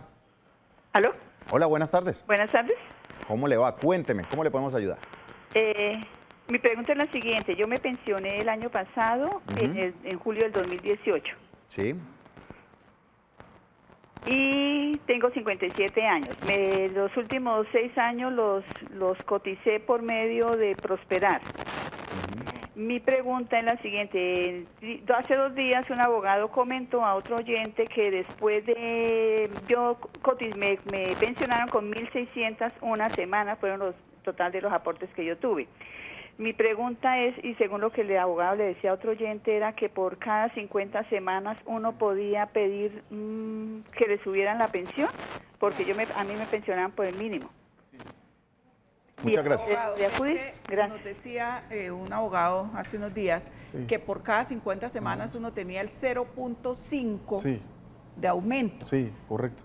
S12: ¿Aló?
S2: Hola, buenas tardes.
S12: Buenas tardes.
S2: ¿Cómo le va? Cuénteme, ¿cómo le podemos ayudar?
S12: Mi pregunta es la siguiente. Yo me pensioné el año pasado, en julio del 2018.
S2: Sí.
S12: Y tengo 57 años. Los últimos 6 años los coticé por medio de Prosperar. Mi pregunta es la siguiente. Hace 2 días un abogado comentó a otro oyente que después de me pensionaron con 1.600 una semana, fueron los total de los aportes que yo tuve. Mi pregunta es, y según lo que el abogado le decía a otro oyente, era que por cada 50 semanas uno podía pedir que le subieran la pensión, porque a mí me pensionaban por el mínimo.
S2: Muchas gracias.
S3: Nos decía un abogado hace unos días que por cada 50 semanas uno tenía el 0.5 de aumento.
S4: Sí, correcto.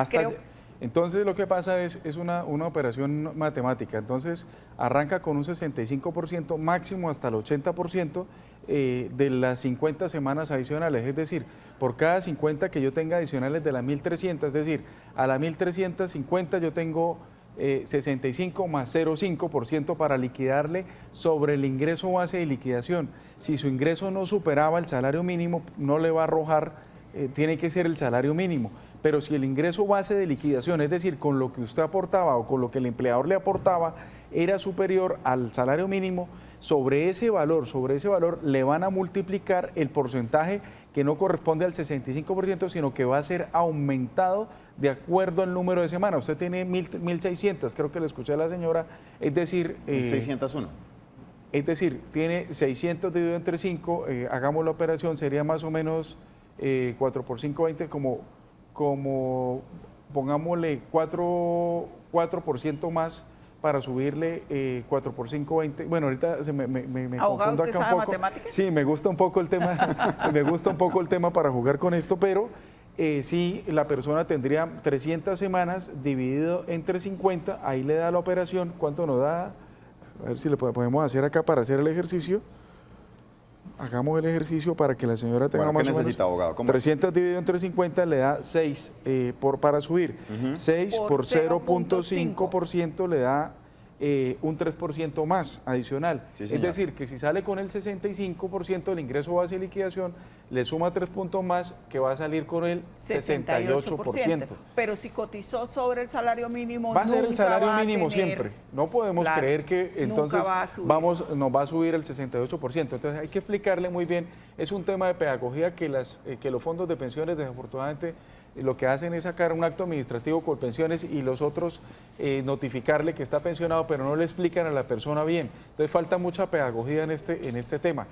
S3: Creo.
S4: Entonces lo que pasa es una operación matemática. Entonces arranca con un 65%, máximo hasta el 80% de las 50 semanas adicionales. Es decir, por cada 50 que yo tenga adicionales de las 1.300, es decir, a las 1.350 yo tengo 65 más 0,5% para liquidarle sobre el ingreso base de liquidación. Si su ingreso no superaba el salario mínimo, no le va a arrojar, tiene que ser el salario mínimo. Pero si el ingreso base de liquidación, es decir, con lo que usted aportaba o con lo que el empleador le aportaba, era superior al salario mínimo, sobre ese valor le van a multiplicar el porcentaje que no corresponde al 65%, sino que va a ser aumentado de acuerdo al número de semanas. Usted tiene 1.600, creo que le escuché a la señora, es decir...
S2: 1.601.
S4: Es decir, tiene 600 dividido entre 5, hagamos la operación, sería más o menos 4 por 5, 20, como pongámosle 4% más para subirle 4 por 5, 20. Bueno, ahorita me confundo acá un poco. ¿Matemáticas? Sí, me gusta un poco el tema, para jugar con esto, pero sí, la persona tendría 300 semanas dividido entre 50, ahí le da la operación, ¿cuánto nos da? A ver si le podemos hacer acá para hacer el ejercicio. Hagamos el ejercicio para que la señora tenga más o menos,
S2: abogado?
S4: 300 dividido entre 50 le da 6 para subir. 6 por 0.5% le da un 3% más adicional.
S2: Sí,
S4: es
S2: señor.
S4: decir, que si sale con el 65% del ingreso base de liquidación, le suma 3 puntos más, que va a salir con el 68%.
S3: Pero si cotizó sobre el salario mínimo,
S4: Va a ser el salario
S3: nunca va a
S4: mínimo
S3: tener-
S4: siempre. No podemos
S3: Claro,
S4: creer que entonces
S3: nunca va a subir.
S4: nos va a subir el 68%. Entonces hay que explicarle muy bien. Es un tema de pedagogía que los fondos de pensiones desafortunadamente lo que hacen es sacar un acto administrativo con pensiones y los otros notificarle que está pensionado, pero no le explican a la persona bien. Entonces falta mucha pedagogía en este tema.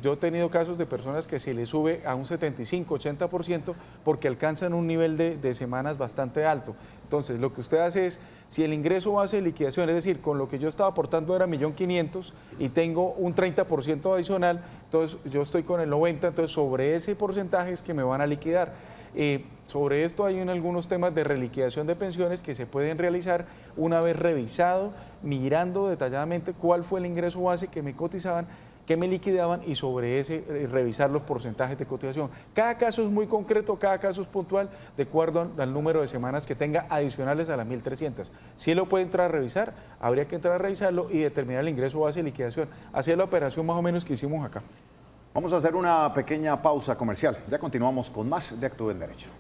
S4: Yo he tenido casos de personas que se les sube a un 75, 80% porque alcanzan un nivel de semanas bastante alto. Entonces, lo que usted hace es, si el ingreso base de liquidación, es decir, con lo que yo estaba aportando era 1.500.000 y tengo un 30% adicional, entonces yo estoy con el 90%, entonces sobre ese porcentaje es que me van a liquidar. Sobre esto hay algunos temas de reliquidación de pensiones que se pueden realizar una vez revisado, mirando detalladamente cuál fue el ingreso base que me cotizaban, que me liquidaban y sobre ese revisar los porcentajes de cotización. Cada caso es muy concreto, cada caso es puntual, de acuerdo al número de semanas que tenga adicionales a las 1.300. Si él lo puede entrar a revisar, habría que entrar a revisarlo y determinar el ingreso base de liquidación. Así es la operación más o menos que hicimos acá.
S2: Vamos a hacer una pequeña pausa comercial. Ya continuamos con más de Actúe en Derecho.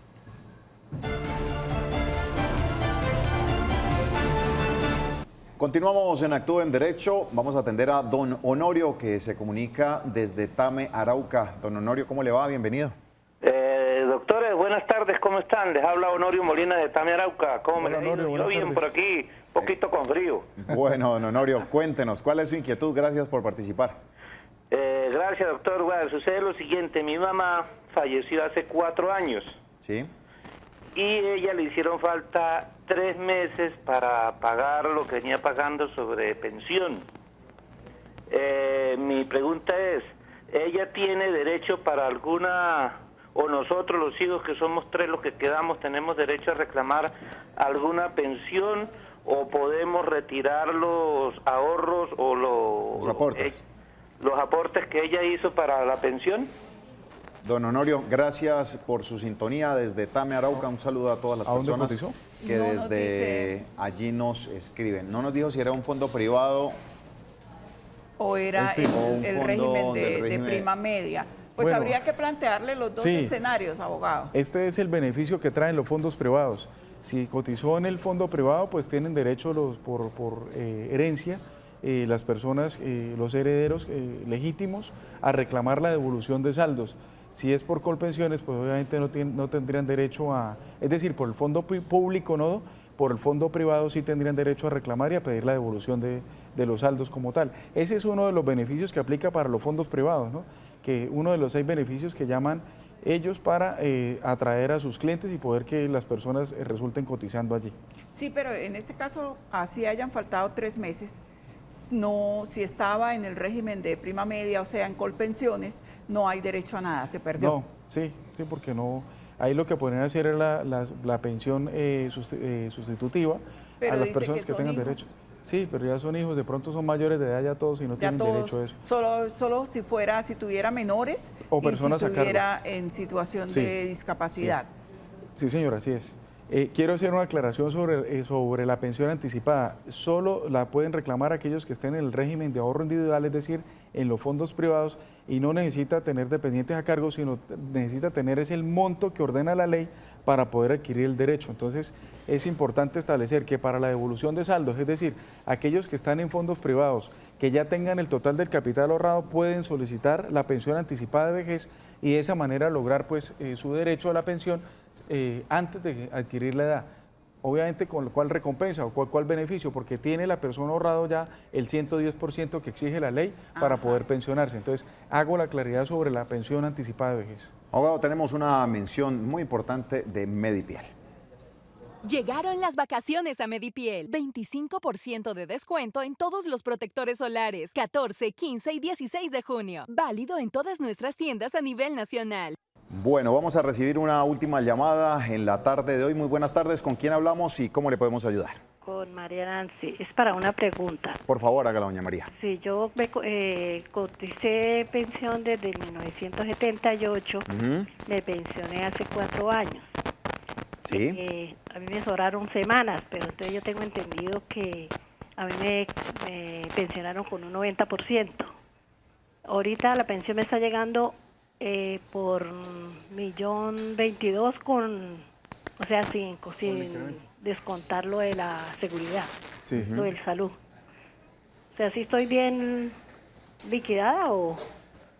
S2: Continuamos en Actúe en Derecho. Vamos a atender a don Honorio, que se comunica desde Tame, Arauca. Don Honorio, ¿cómo le va? Bienvenido.
S13: Doctores, buenas tardes, ¿cómo están? Les habla Honorio Molina de Tame, Arauca. ¿Cómo me
S4: Honorio,
S13: Yo bien por aquí, poquito con frío.
S2: Bueno, don Honorio, cuéntenos, ¿cuál es su inquietud? Gracias por participar.
S13: Gracias, doctor. Bueno, sucede lo siguiente, mi mamá falleció hace 4 años.
S2: Sí.
S13: Y ella le hicieron falta 3 meses para pagar lo que venía pagando sobre pensión. Mi pregunta es, ¿ella tiene derecho para alguna, o nosotros los hijos que somos 3 los que quedamos, tenemos derecho a reclamar alguna pensión o podemos retirar los ahorros o los
S2: aportes?
S13: Los aportes que ella hizo para la pensión?
S2: Don Honorio, gracias por su sintonía desde Tame, Arauca. Un saludo a todas las
S4: ¿A dónde
S2: personas
S4: cotizó?
S2: que
S3: No nos
S2: desde
S3: dice.
S2: allí nos escriben. No nos dijo si era un fondo privado
S3: o era
S2: Sí, o un
S3: el
S2: fondo
S3: régimen
S2: del
S3: de
S2: régimen.
S3: prima media. Pues
S4: Bueno,
S3: habría que plantearle los dos
S4: sí.
S3: escenarios, abogado.
S4: Este es el beneficio que traen los fondos privados. Si cotizó en el fondo privado, pues tienen derecho por herencia las personas, los herederos legítimos, a reclamar la devolución de saldos. Si es por Colpensiones, pues obviamente no tendrían derecho a, es decir, por el fondo público no, por el fondo privado sí tendrían derecho a reclamar y a pedir la devolución de los saldos como tal. Ese es uno de los beneficios que aplica para los fondos privados, ¿no? Que uno de los 6 beneficios que llaman ellos para atraer a sus clientes y poder que las personas resulten cotizando allí.
S3: Sí, pero en este caso, así hayan faltado 3 meses, no, si estaba en el régimen de prima media, o sea, en Colpensiones, no hay derecho a nada, se perdió.
S4: No, sí, porque no. Ahí lo que podrían hacer es la pensión sustitutiva
S3: Pero
S4: a las
S3: dice
S4: personas
S3: que
S4: que
S3: son
S4: tengan
S3: hijos.
S4: derecho. Sí, pero ya son hijos, de pronto son mayores de edad ya todos y no
S3: Ya
S4: tienen
S3: todos,
S4: derecho a eso.
S3: solo si tuviera menores
S4: O
S3: y
S4: personas
S3: si
S4: a cargo.
S3: tuviera en situación
S4: Sí,
S3: de discapacidad.
S4: Sí, señora, así es. Quiero hacer una aclaración sobre la pensión anticipada. Solo la pueden reclamar aquellos que estén en el régimen de ahorro individual, es decir, en los fondos privados, y no necesita tener dependientes a cargo, sino necesita tener ese el monto que ordena la ley para poder adquirir el derecho. Entonces, es importante establecer que para la devolución de saldos, es decir, aquellos que están en fondos privados, que ya tengan el total del capital ahorrado, pueden solicitar la pensión anticipada de vejez y de esa manera lograr pues su derecho a la pensión antes de adquirir la edad. Obviamente con lo cual recompensa o cuál beneficio, porque tiene la persona ahorrado ya el 110% que exige la ley para poder pensionarse. Entonces, hago la claridad sobre la pensión anticipada de vejez.
S2: Abogado, tenemos una mención muy importante de Medipiel.
S11: Llegaron las vacaciones a Medipiel. 25% de descuento en todos los protectores solares. 14, 15 y 16 de junio. Válido en todas nuestras tiendas a nivel nacional.
S2: Bueno, vamos a recibir una última llamada en la tarde de hoy. Muy buenas tardes. ¿Con quién hablamos y cómo le podemos ayudar?
S14: Con María Nancy. Es para una pregunta.
S2: Por favor, hágala, doña María.
S14: Sí, yo coticé pensión desde 1978. Me pensioné hace 4 años.
S2: Sí.
S14: A mí me sobraron semanas, pero entonces yo tengo entendido que a mí me pensionaron con un 90%. Ahorita la pensión me está llegando por 1.022.000 con, o sea, sin descontar lo de la seguridad, lo del salud. O sea, si estoy bien liquidada o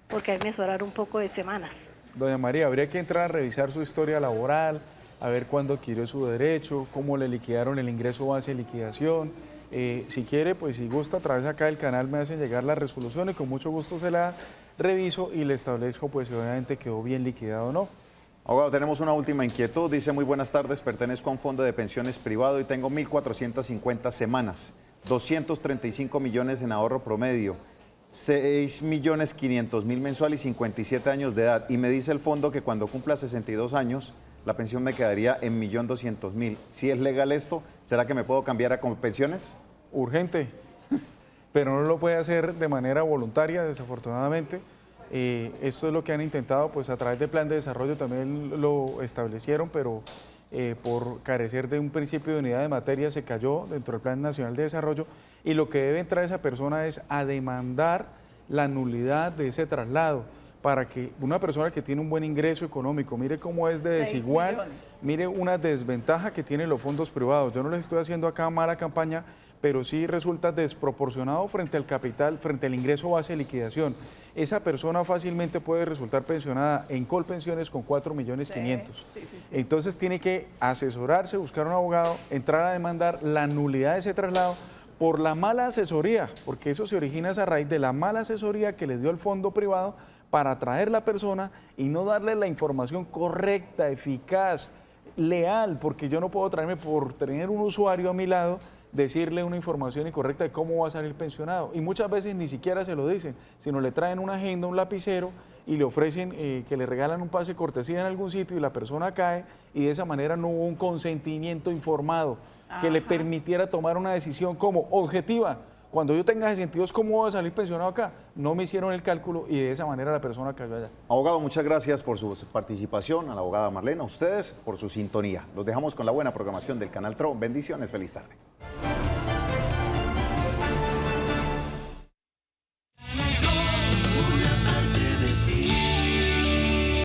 S14: porque hay que mejorar un poco de semanas.
S4: Doña María, habría que entrar a revisar su historia laboral, a ver cuándo adquirió su derecho, cómo le liquidaron el ingreso base de liquidación. Si quiere, pues si gusta, a través acá del canal me hacen llegar la resolución y con mucho gusto se la reviso y le establezco pues si obviamente quedó bien liquidado o no.
S2: Abogado, tenemos una última inquietud. Dice, muy buenas tardes, pertenezco a un fondo de pensiones privado y tengo 1.450 semanas, 235 millones en ahorro promedio, 6.500.000 mensual y 57 años de edad. Y me dice el fondo que cuando cumpla 62 años, la pensión me quedaría en 1.200.000. Si es legal esto, ¿será que me puedo cambiar a pensiones?
S4: Urgente, pero no lo puede hacer de manera voluntaria, desafortunadamente. Esto es lo que han intentado, pues a través del plan de desarrollo también lo establecieron, pero por carecer de un principio de unidad de materia se cayó dentro del Plan Nacional de Desarrollo y lo que debe entrar esa persona es a demandar la nulidad de ese traslado para que una persona que tiene un buen ingreso económico, mire cómo es de desigual, mire una desventaja que tienen los fondos privados. Yo no les estoy haciendo acá mala campaña, pero sí resulta desproporcionado frente al capital, frente al ingreso base de liquidación. Esa persona fácilmente puede resultar pensionada en Colpensiones con 4.500.000. Entonces tiene que asesorarse, buscar un abogado, entrar a demandar la nulidad de ese traslado por la mala asesoría, porque eso se origina a raíz de la mala asesoría que le dio el fondo privado para atraer la persona y no darle la información correcta, eficaz, leal, porque yo no puedo traerme por tener un usuario a mi lado, decirle una información incorrecta de cómo va a salir pensionado. Y muchas veces ni siquiera se lo dicen, sino le traen una agenda, un lapicero y le ofrecen que le regalan un pase de cortesía en algún sitio y la persona cae y de esa manera no hubo un consentimiento informado que le permitiera tomar una decisión como objetiva. Cuando yo tenga 62, ¿cómo voy a salir pensionado acá? No me hicieron el cálculo y de esa manera la persona cayó allá.
S2: Abogado, muchas gracias por su participación, a la abogada Marlene, a ustedes por su sintonía. Los dejamos con la buena programación del Canal TRO. Bendiciones, feliz tarde.